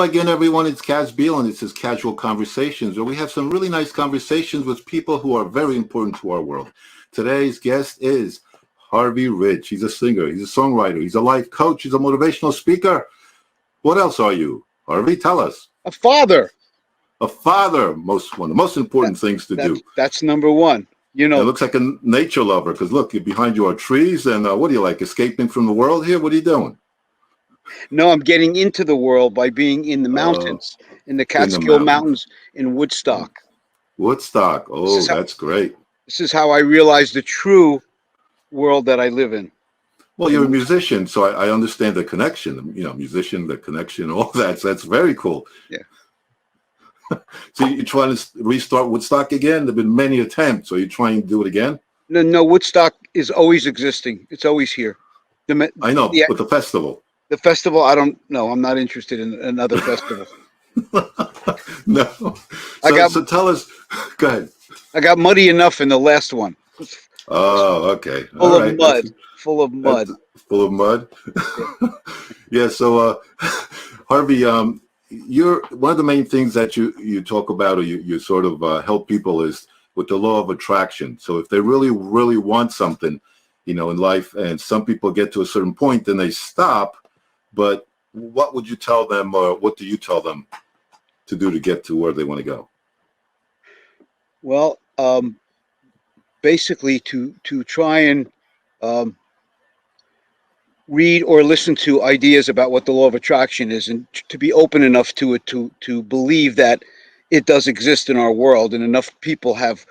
again, everyone. It's Kaz Beal, and this is Casual Conversations, where we have some really nice conversations with people who are very important to our world. Today's guest is Harvey Rich. He's a singer. He's a songwriter. He's a life coach. He's a motivational speaker. What else are you, Harvey? Tell us. A father. A father. One of the most important things to do. That's number one. You know, it looks like a nature lover because look, behind you are trees. And what do you like? Escaping from the world here? What are you doing? No, I'm getting into the world by being in the mountains, in the Catskill Mountains in Woodstock. Woodstock. Oh, that's great. This is how I realize the true world that I live in. Well, you're a musician, so I understand the connection. You know, musician, the connection, all that. So that's very cool. Yeah. So you're trying to restart Woodstock again? There have been many attempts. Are you trying to do it again? No, Woodstock is always existing. It's always here. I know, but the festival. The festival, I don't know. I'm not interested in another festival. No. So tell us. Go ahead. I got muddy enough in the last one. Oh, okay. Full of mud. Full of mud. Full of mud. Yeah. So, Harvey, you're one of the main things that you talk about, or you sort of help people, is with the law of attraction. So if they really, really want something, you know, in life, and some people get to a certain point, then they stop. But what would you tell them, or what do you tell them to do to get to where they want to go? Well, basically to try and read or listen to ideas about what the law of attraction is, and to be open enough to it, to believe that it does exist in our world, and enough people have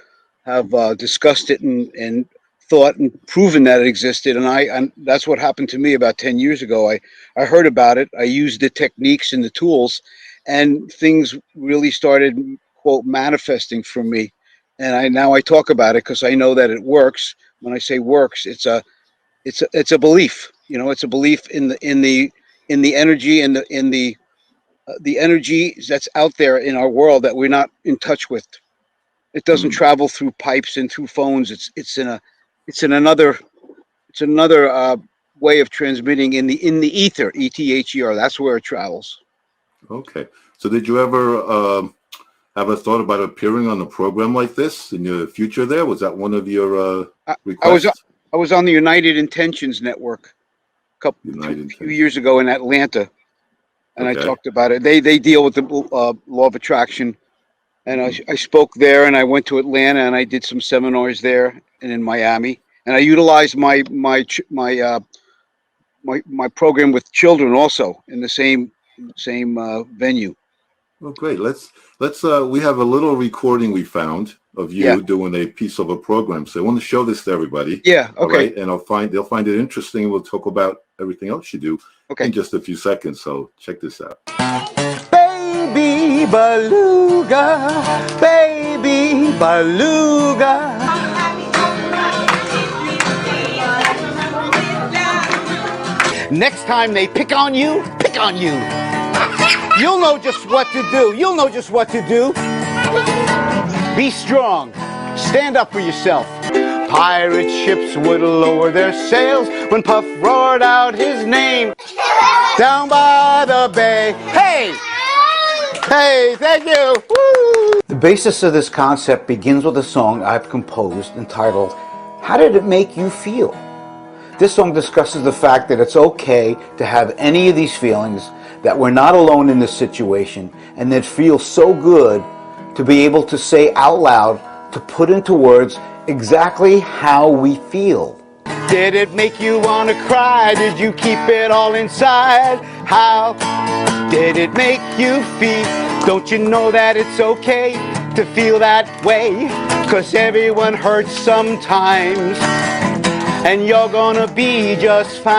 discussed it and thought and proven that it existed. And that's what happened to me about 10 years ago. I heard about it. I used the techniques and the tools, and things really started, quote, manifesting for me. And now I talk about it because I know that it works. When I say works, it's a belief. You know, it's a belief in the energy and the energy that's out there in our world that we're not in touch with. It doesn't travel through pipes and through phones. It's another way of transmitting in the ether, ETHER. That's where it travels. Okay. So did you ever have a thought about appearing on a program like this in the future? There was that one of your requests? I was on the United Intentions Network a few years ago in Atlanta, and I talked about it. They deal with the law of attraction, and I spoke there, and I went to Atlanta, and I did some seminars there and in Miami, and I utilized my program with children also in the same venue. Well, great. Let's we have a little recording we found of you doing a piece of a program. So I want to show this to everybody. Yeah. Okay. Right? And they'll find it interesting. We'll talk about everything else you do in just a few seconds. So check this out. Baby beluga, baby beluga. Next time they pick on you, pick on you. You'll know just what to do. You'll know just what to do. Be strong. Stand up for yourself. Pirate ships would lower their sails when Puff roared out his name down by the bay. Hey! Hey, thank you! Woo! The basis of this concept begins with a song I've composed entitled, How Did It Make You Feel? This song discusses the fact that it's okay to have any of these feelings, that we're not alone in this situation, and that it feels so good to be able to say out loud, to put into words exactly how we feel. Did it make you want to cry? Did you keep it all inside? How did it make you feel? Don't you know that it's okay to feel that way? 'Cause everyone hurts sometimes, and you're gonna be just fine.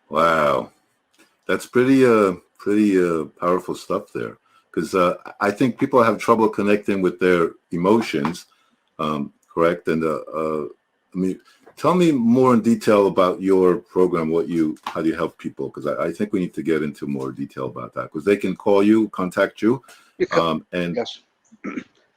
Wow, that's pretty powerful stuff there. Because I think people have trouble connecting with their emotions, correct? And I mean, tell me more in detail about your program. How do you help people? Because I think we need to get into more detail about that. Because they can call you, contact you, and yes,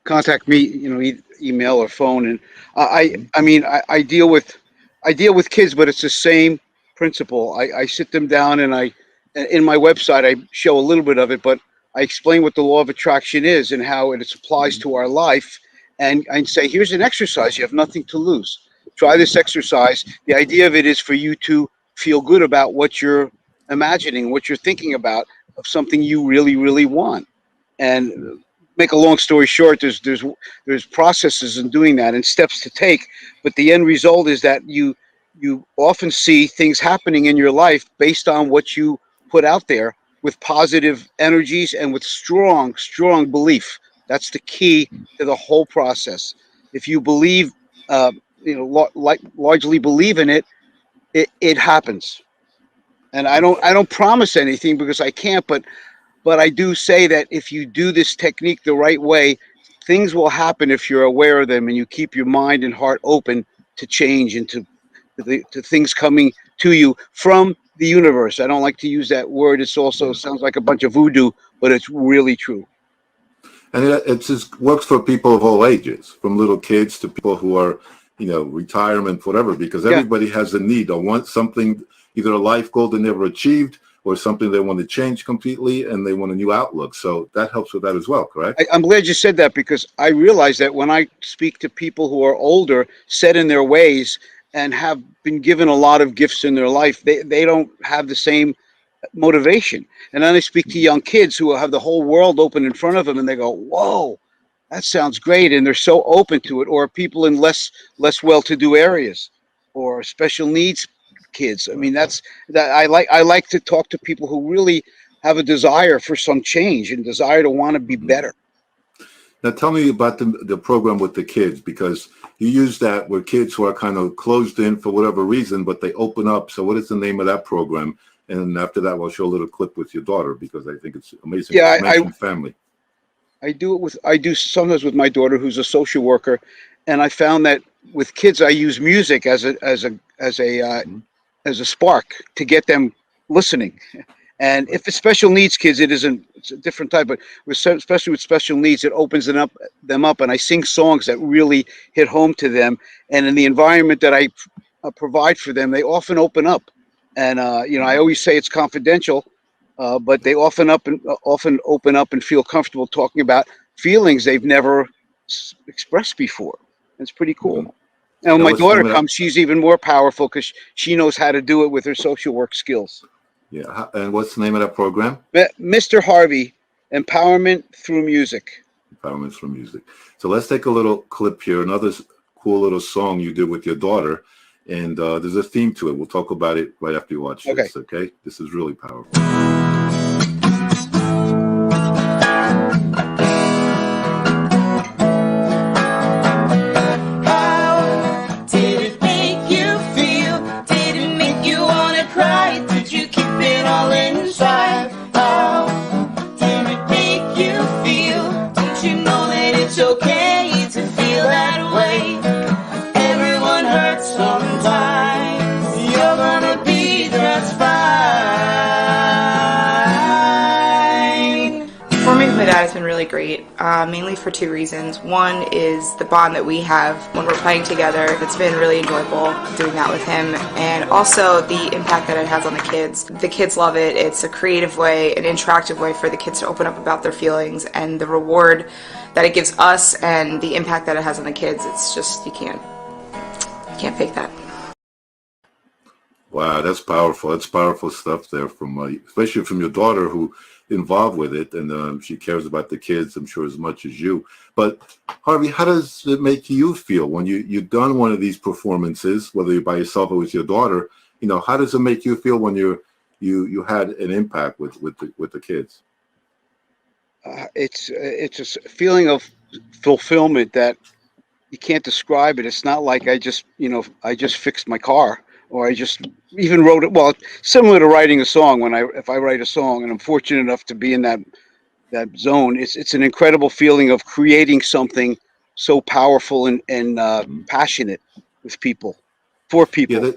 contact me. You know, email or phone. And I deal with kids, but it's the same principle. I sit them down and in my website, I show a little bit of it, but I explain what the law of attraction is and how it applies to our life. And I say, here's an exercise. You have nothing to lose. Try this exercise. The idea of it is for you to feel good about what you're imagining, what you're thinking about, of something you really, really want. And make a long story short, there's processes in doing that and steps to take. But the end result is that you often see things happening in your life based on what you put out there with positive energies and with strong, strong belief. That's the key to the whole process. If you believe, largely believe in it, it happens. And I don't promise anything because I can't, but I do say that if you do this technique the right way, things will happen if you're aware of them and you keep your mind and heart open to change and to things coming to you from the universe. I don't like to use that word. It's also sounds like a bunch of voodoo, but it's really true. And it just works for people of all ages, from little kids to people who are, retirement, whatever, because everybody has a need or wants something, either a life goal they never achieved or something they want to change completely and they want a new outlook. So that helps with that as well, correct? I'm glad you said that because I realize that when I speak to people who are older, set in their ways, and have been given a lot of gifts in their life, they don't have the same motivation. And then I speak to young kids who have the whole world open in front of them and they go, whoa, that sounds great. And they're so open to it. Or people in less well-to-do areas or special needs kids. I mean, that I like to talk to people who really have a desire for some change and desire to want to be better. Now tell me about the program with the kids, because you use that where kids who are kind of closed in for whatever reason, but they open up. So what is the name of that program? And after that, we'll show a little clip with your daughter because I think it's amazing. Yeah, family. I do sometimes with my daughter, who's a social worker, and I found that with kids, I use music as a spark to get them listening. And if it's special needs kids, it's a different type, but especially with special needs, it opens them up, and I sing songs that really hit home to them. And in the environment that I provide for them, they often open up. And I always say it's confidential, but they often open up and feel comfortable talking about feelings they've never expressed before. It's pretty cool. Mm-hmm. And when my daughter comes, she's even more powerful because she knows how to do it with her social work skills. Yeah. And what's the name of that program? Mr. Harvey, Empowerment Through Music. Empowerment Through Music. So let's take a little clip here. Another cool little song you did with your daughter. And there's a theme to it. We'll talk about it right after you watch this, okay? This is really powerful. Has been really great, mainly for two reasons. One is the bond that we have when we're playing together. It's been really enjoyable doing that with him, and also the impact that it has on the kids. The kids love it. It's a creative way, an interactive way for the kids to open up about their feelings, and the reward that it gives us and the impact that it has on the kids, it's just, you can't fake that. Wow, that's powerful. That's powerful stuff there especially from your daughter who involved with it, and she cares about the kids, I'm sure, as much as you. But Harvey, how does it make you feel when you've done one of these performances, whether you're by yourself or with your daughter? How does it make you feel when you had an impact with the kids? It's a feeling of fulfillment that you can't describe it. It's not like I just fixed my car, or I just even wrote it. Well, similar to writing a song. If I write a song and I'm fortunate enough to be in that zone, it's an incredible feeling of creating something so powerful and passionate with people, for people.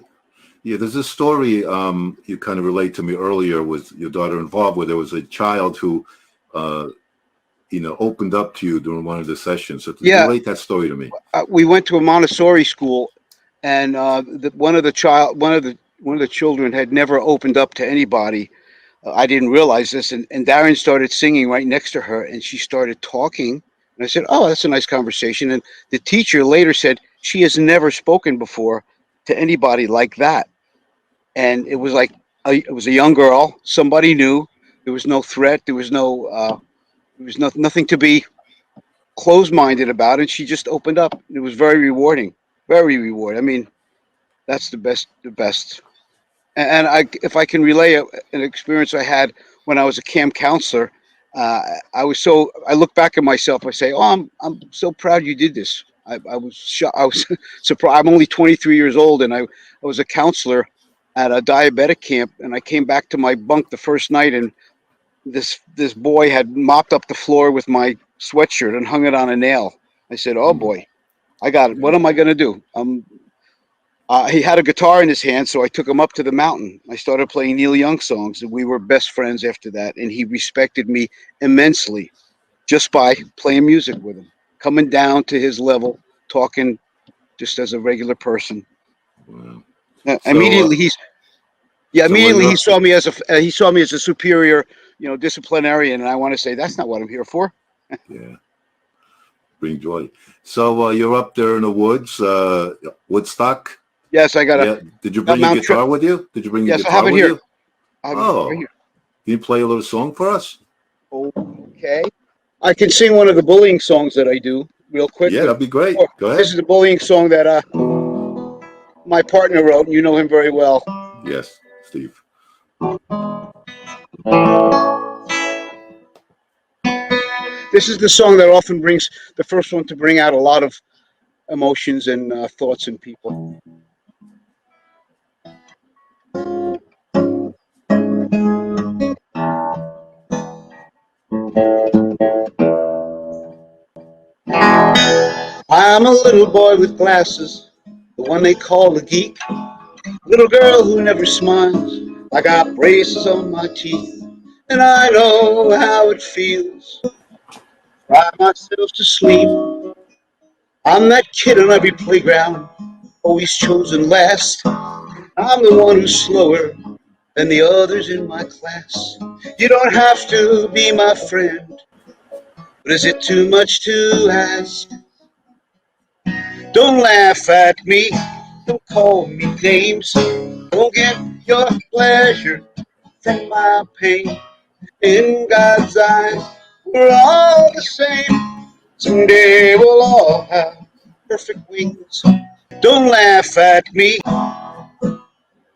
Yeah, there's a story you kind of relayed to me earlier with your daughter involved, where there was a child who opened up to you during one of the sessions. So relate that story to me. We went to a Montessori school, and one of the the children had never opened up to anybody. I didn't realize this, and Darren started singing right next to her, and she started talking. And I said, "Oh, that's a nice conversation." And the teacher later said she has never spoken before to anybody like that. And it was like it was a young girl. Somebody knew. There was no threat. There was nothing to be closed-minded about, and she just opened up. It was very rewarding. Very rewarding. I mean, that's the best. The best. And if I can relay an experience I had when I was a camp counselor, I look back at myself. I say, "Oh, I'm so proud you did this." I was I was surprised. I'm only 23 years old, and I was a counselor at a diabetic camp, and I came back to my bunk the first night, and this boy had mopped up the floor with my sweatshirt and hung it on a nail. I said, "Oh Mm, boy, I got it. What am I going to do?" He had a guitar in his hand, so I took him up to the mountain. I started playing Neil Young songs, and we were best friends after that. And he respected me immensely just by playing music with him, coming down to his level, talking just as a regular person. wow. Uh, So, immediately, he's yeah. so when Immediately, you're, he saw me as a superior, disciplinarian, and I want to say that's not what I'm here for. yeah, bring joy. So you're up there in the woods, Woodstock. Yes, I Yeah. Did you got bring your Mount Trip. guitar with you? Did you bring your Yes, I have guitar it with here. you? I have it right Oh, here. can you play a little song for us? Okay. I can sing one of the bullying songs that I do real quick, Yeah, but that'd be great. oh, Go this ahead. is a bullying song that my partner wrote, and you know him very well. Yes, Steve. This is the song that often brings the first one to bring out a lot of emotions and thoughts in people. I'm a little boy with glasses, the one they call a geek. Little girl who never smiles. I got braces on my teeth, and I know how it feels. Cry myself to sleep. I'm that kid on every playground, always chosen last. I'm the one who's slower than the others in my class. You don't have to be my friend, but is it too much to ask? Don't laugh at me, don't call me names. Don't get your pleasure from my pain. In God's eyes, we're all the same. Someday we'll all have perfect wings. Don't laugh at me.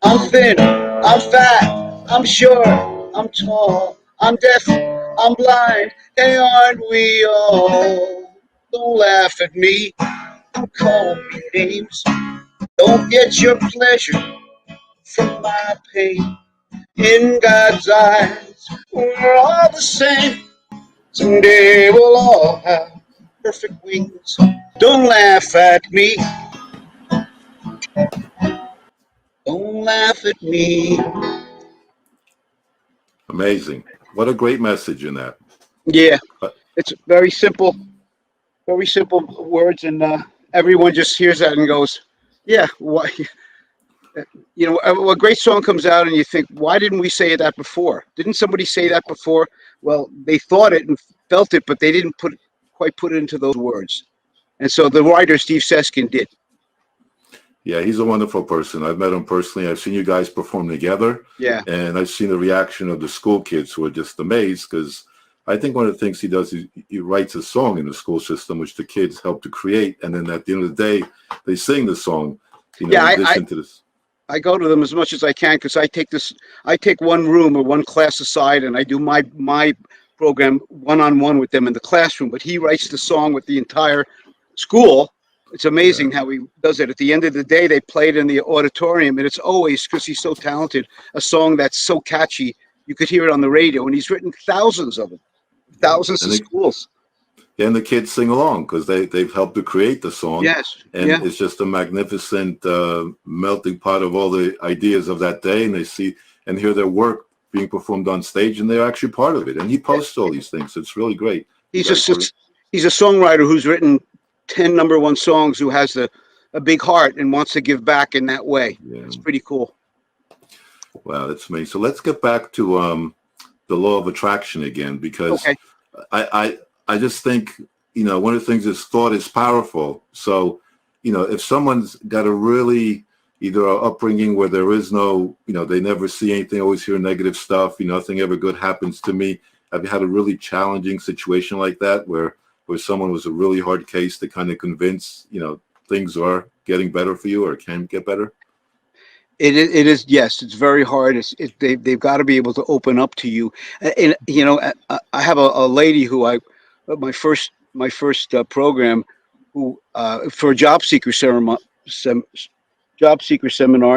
I'm thin, I'm fat, I'm short, I'm tall, I'm deaf, I'm blind, hey, aren't we all? Don't laugh at me, don't call me names. Don't get your pleasure from my pain. In God's eyes, we're all the same. Someday we'll all have perfect wings. Don't laugh at me, don't laugh at me. Amazing. What a great message in that. Yeah, Uh, it's very simple words, and everyone just hears that and goes, "Yeah, why?" A great song comes out, and you think, "Why didn't we say that before? Didn't somebody say that before?" Well, they thought it and felt it, but they didn't quite put it into those words. And so the writer Steve Seskin did. Yeah, he's a wonderful person. I've met him personally. I've seen you guys perform together, Yeah, and I've seen the reaction of the school kids who are just amazed because I think one of the things he does is he writes a song in the school system, which the kids help to create, and then at the end of the day, they sing the song. yeah. In addition to this. I go to them as much as I can because I take one room or one class aside, and I do my program one-on-one with them in the classroom. But he writes the song with the entire school. It's Yeah. amazing how he does it. At the end of the day, they play it in the auditorium, and it's always, because he's so talented, a song that's so catchy. You could hear it on the radio, and he's written thousands of them, Yeah, thousands of schools. and the kids sing along because they've helped to create the song, Yes, and yeah. it's just a magnificent melting pot of all the ideas of that day, and they see and hear their work being performed on stage, and they're actually part of it. And he posts all these things. It's really great. You He's guys put it. he's a songwriter who's written 10 number one songs, who has a big heart and wants to give back in that way. Yeah. It's pretty cool. Wow, that's amazing. So let's get back to the law of attraction again, because Okay. I just think, one of the things is thought is powerful. So, if someone's got a really either a upbringing where there is no, they never see anything, always hear negative stuff, nothing ever good happens to me. Have you had a really challenging situation like that where someone was a really hard case to kind of convince, things are getting better for you or can get better? It is, yes, it's very hard. They've got to be able to open up to you. And I have a lady who my first program, who for a job seeker seminar,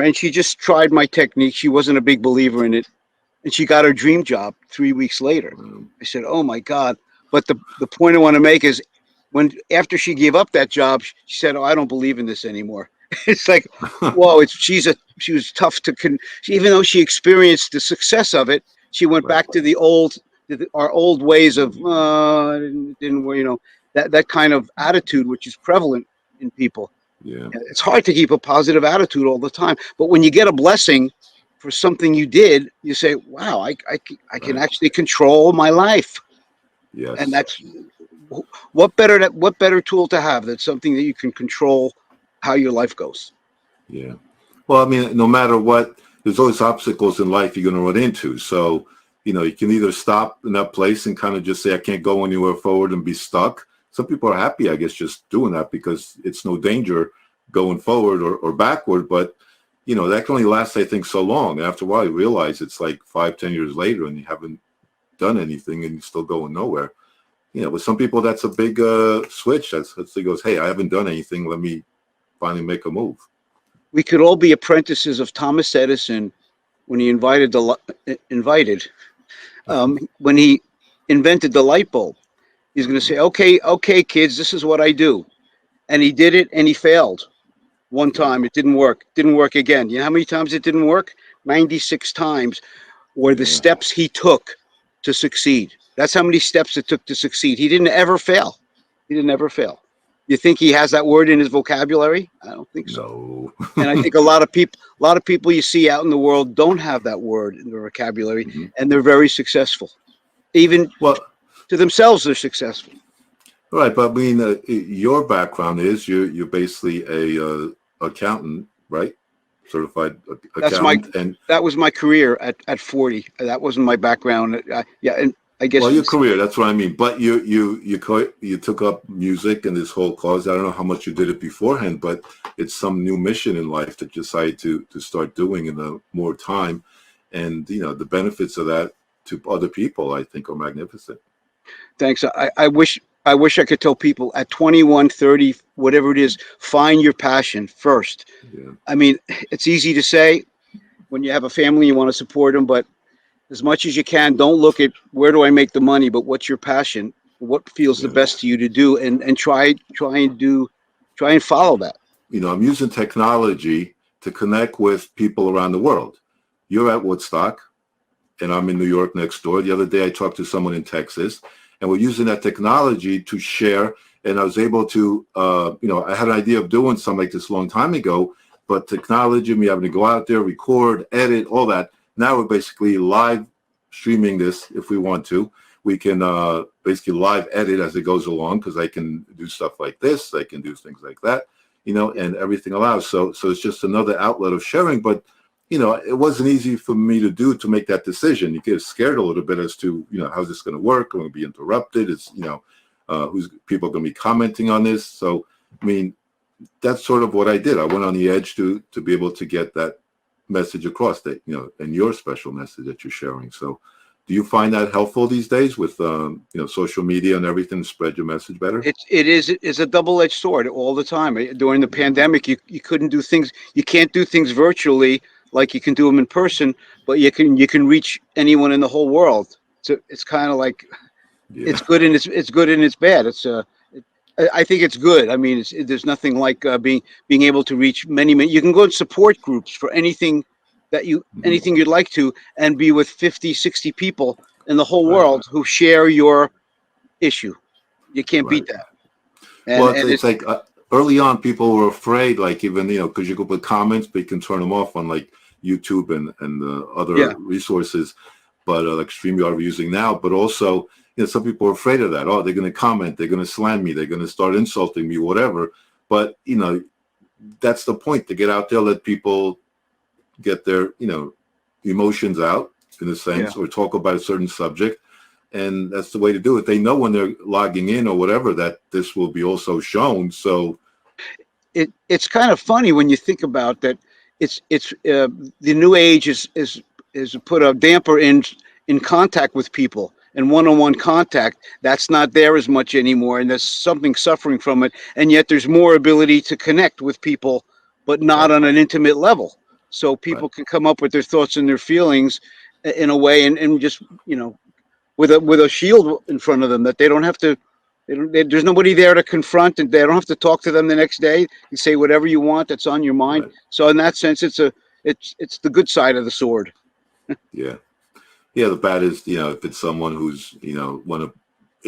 and she just tried my technique. She wasn't a big believer in it, and she got her dream job 3 weeks later. I said, "Oh my God!" But the point I want to make is, after she gave up that job, she said, "Oh, I don't believe in this anymore." It's like, whoa! She was tough even though she experienced the success of it, she went Right. back to our old ways of didn't that kind of attitude, which is prevalent in people. Yeah. It's hard to keep a positive attitude all the time, but when you get a blessing for something you did, you say, "Wow, I can Right. actually control my life," and Yes. that's what better tool to have than something that you can control how your life goes. Yeah. Well, I mean, no matter what, there's always obstacles in life you're going to run into. So, you can either stop in that place and kind of just say, I can't go anywhere forward and be stuck. Some people are happy, I guess, just doing that because it's no danger going forward or backward. But, that can only last, I think, so long. And after a while, you realize it's like 5, 10 years later and you haven't done anything and you're still going nowhere. With some people, that's a big switch. That's he goes, hey, I haven't done anything. Let me finally make a move. We could all be apprentices of Thomas Edison when he when he invented the light bulb. He's going to say, okay, kids, this is what I do. And he did it and he failed one time. It didn't work. Didn't work again. You know how many times it didn't work? 96 times were the Yeah. steps he took to succeed. That's how many steps it took to succeed. He didn't ever fail. He didn't ever fail. You think he has that word in his vocabulary? I don't think so. No. And I think a lot of people you see out in the world don't have that word in their vocabulary, Mhm. and they're very successful. Even Well, to themselves, they're successful. right, but I mean, your background is you're basically a accountant, right? Certified That's my accountant, and that was my career at 40. That wasn't my background. Yeah, and I guess well, your career, that's what I mean. But you took up music and this whole cause. I don't know how much you did it beforehand, but it's some new mission in life that you decided to start doing in the more time, and the benefits of that to other people, I think, are magnificent. thanks. I wish I could tell people at 21, 30, whatever it is, find your passion first. Yeah. I mean, it's easy to say when you have a family, you want to support them, but as much as you can, don't look at where do I make the money, but what's your passion? What feels the Yeah. best to you to do, and try and follow that. I'm using technology to connect with people around the world. You're at Woodstock, and I'm in New York next door. The other day, I talked to someone in Texas, and we're using that technology to share. And I was able to, I had an idea of doing something like this a long time ago, but technology, me having to go out there, record, edit, all that. Now we're basically live streaming this if we want to. We can basically live edit as it goes along because I can do stuff like this. I can do things like that, and everything allows. So it's just another outlet of sharing. But, it wasn't easy for me to make that decision. You get scared a little bit as to, how's this going to work? Am I going to be interrupted? It's, who's people going to be commenting on this? So, I mean, that's sort of what I did. I went on the edge to be able to get that message across that, and your special message that you're sharing. So do you find that helpful these days with, social media and everything to spread your message better? It's a double-edged sword all the time. During the pandemic, you couldn't do things. You can't do things virtually like you can do them in person, but you can reach anyone in the whole world. So it's kind of like Yeah. it's good and it's good and it's bad. I think it's good. I mean, there's nothing like being able to reach many. You can go in support groups for anything anything you'd like to, and be with 50, 60 people in the whole Right. world who share your issue. You can't beat Right. that. Well, And it's like early on, people were afraid, like even, because you could put comments, but you can turn them off on like YouTube and other Yeah. resources, but like StreamYard we're using now. But also, some people are afraid of that. Oh, they're going to comment, they're going to slam me, they're going to start insulting me, whatever. But that's the point, to get out there, let people get their emotions out in a sense, or talk about a certain subject. And that's the way to do it. They know when they're logging in or whatever that this will be also shown. So it's kind of funny when you think about that. It's the new age is put a damper in contact with people, and one-on-one contact that's not there as much anymore, and there's something suffering from it. And yet there's more ability to connect with people, but not on an intimate level. So people can come up with their thoughts and their feelings in a way, and just with a shield in front of them, that they don't have to. There's nobody there to confront, and they don't have to talk to them the next day. You say whatever you want that's on your mind. So in that sense, it's the good side of the sword. Yeah. The bad is, if it's someone who's, want to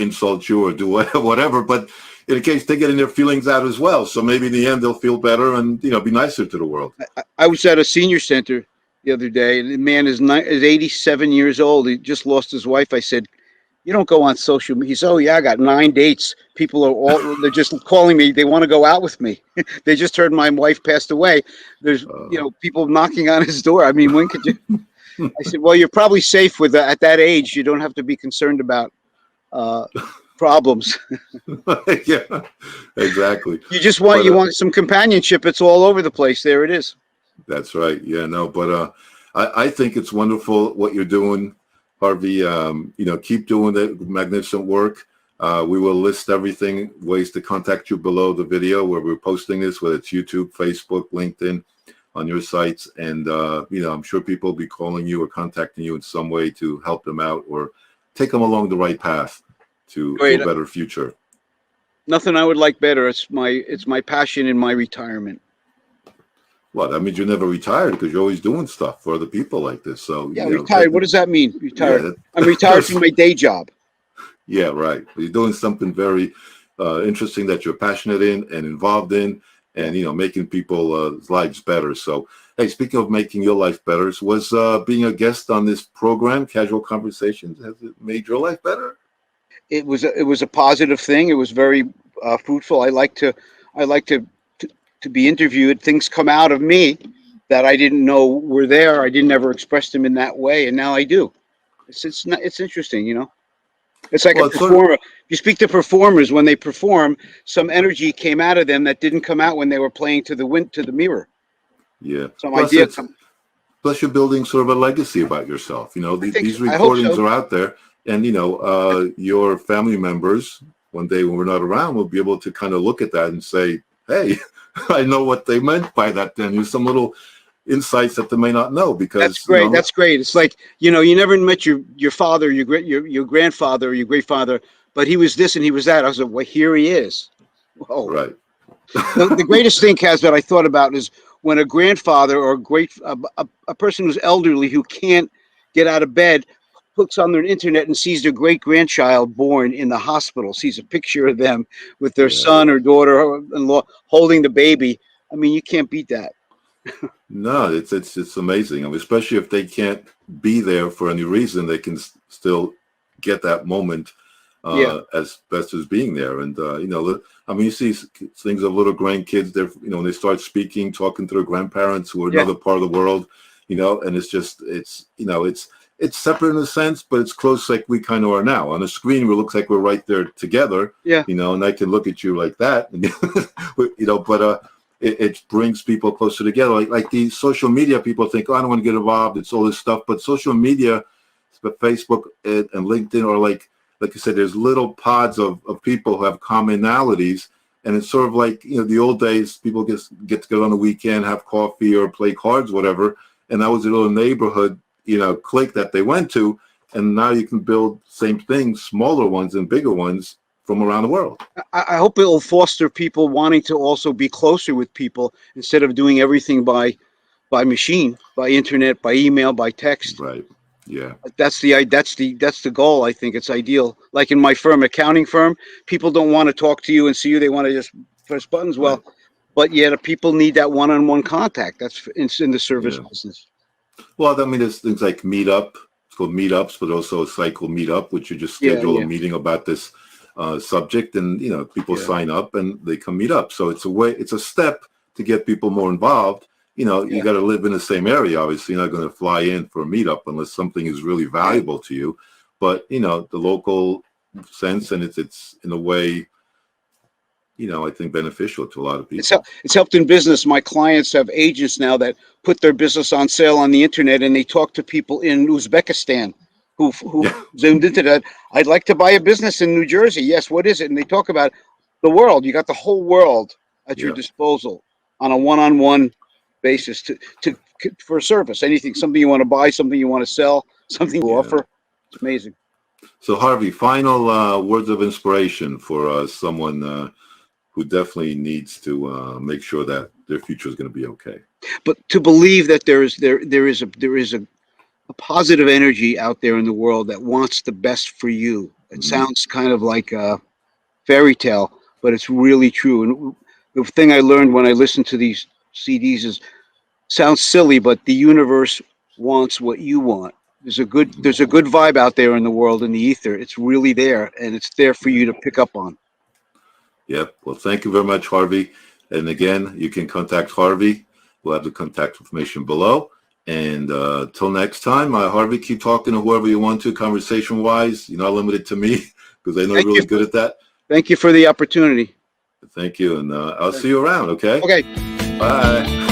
insult you or do whatever, but in case they're getting their feelings out as well. So maybe in the end they'll feel better and, be nicer to the world. I was at a senior center the other day, and the man is 87 years old. He just lost his wife. I said, "You don't go on social media." He said, "Oh yeah, I got 9 dates. People are they're just calling me. They want to go out with me. They just heard my wife passed away. There's, people knocking on his door. I mean, when could you?" I said, "Well, you're probably safe with at that age. You don't have to be concerned about problems." Yeah, exactly. You just want some companionship. It's all over the place. There it is. That's right. Yeah, no, but I think it's wonderful what you're doing, Harvey. Keep doing the magnificent work. We will list everything, ways to contact you below the video where we're posting this, whether it's YouTube, Facebook, LinkedIn, on your sites. And, I'm sure people will be calling you or contacting you in some way to help them out or take them along the right path to a better future. Nothing I would like better. It's my passion in my retirement. Well, that means you're never retired because you're always doing stuff for other people like this. So yeah, retired. What does that mean? Retired. Yeah, I'm retired from my day job. Yeah, right. You're doing something very interesting that you're passionate in and involved in, and making people's lives better. So, hey, speaking of making your life better, was being a guest on this program, Casual Conversations, has it made your life better? It was a positive thing. It was very fruitful. I like to be interviewed. Things come out of me that I didn't know were there. I didn't ever express them in that way, and now I do. It's interesting, It's like a performer. If you speak to performers when they perform, some energy came out of them that didn't come out when they were playing to the mirror. Yeah. Some idea. Plus, you're building sort of a legacy about yourself. These recordings are out there, and your family members, one day when we're not around, will be able to kind of look at that and say, "Hey, I know what they meant by that." Then there's some little insights that they may not know, because that's great. That's great. It's like, you never met your father, your grandfather, or your great father, but he was this and he was that. I was like, well, here he is. Whoa. Right. The greatest thing, Kaz, that I thought about is when a grandfather or a person who's elderly who can't get out of bed looks on their internet and sees their great grandchild born in the hospital, sees a picture of them with their son or daughter-in-law holding the baby. I mean, you can't beat that. No, it's amazing. I mean, especially if they can't be there for any reason, they can still get that moment as best as being there. And you see things of little grandkids. They're when they start speaking, talking to their grandparents who are another part of the world. And it's just it's separate in a sense, but it's close, like we kind of are now. On the screen, it looks like we're right there together. Yeah. And I can look at you like that. But it brings people closer together. Like the social media, people think, "Oh, I don't want to get involved. It's all this stuff." But social media, Facebook and LinkedIn are like you said, there's little pods of people who have commonalities. And it's sort of like, the old days, people get together on the weekend, have coffee or play cards, whatever. And that was a little neighborhood, clique that they went to. And now you can build same things, smaller ones and bigger ones from around the world. I hope it will foster people wanting to also be closer with people instead of doing everything by machine, by internet, by email, by text. Right. Yeah. That's the goal. I think it's ideal. Like in my firm, accounting firm, people don't want to talk to you and see you. They want to just press buttons. Well, but yet people need that one-on-one contact. That's in the service business. Well, I mean, there's things like Meetup. It's called Meetups, but also a site called Meetup, which you just Yeah, schedule yeah. a meeting about this subject, and people Yeah. sign up and they come meet up. So it's a step to get people more involved. You Yeah. got to live in the same area. Obviously, you're not going to fly in for a meetup unless something is really valuable to you. But the local sense, and it's in a way, I think beneficial to a lot of people. It's helped in business. My clients have agents now that put their business on sale on the internet, and they talk to people in Uzbekistan who Yeah, zoomed into that. I'd like to buy a business in New Jersey. Yes, what is it? And they talk about the world. You got the whole world at your yeah, disposal on a one-on-one basis for a service. Anything, something you want to buy, something you want to sell, something you yeah. offer. It's amazing. So Harvey, final words of inspiration for someone who definitely needs to make sure that their future is going to be okay. But to believe that there is a positive energy out there in the world that wants the best for you. It Hmm. sounds kind of like a fairy tale, but it's really true. And the thing I learned when I listened to these CDs is, sounds silly, but the universe wants what you want. There's a good vibe out there in the world, in the ether. It's really there, and it's there for you to pick up on. Yep. Well, thank you very much, Harvey. And again, you can contact Harvey. We'll have the contact information below. And till next time, Harvey, keep talking to whoever you want to, conversation-wise. You're not limited to me because I know you're really good at that. Thank you for the opportunity. Thank you. And I'll see you around, okay? Okay. Bye.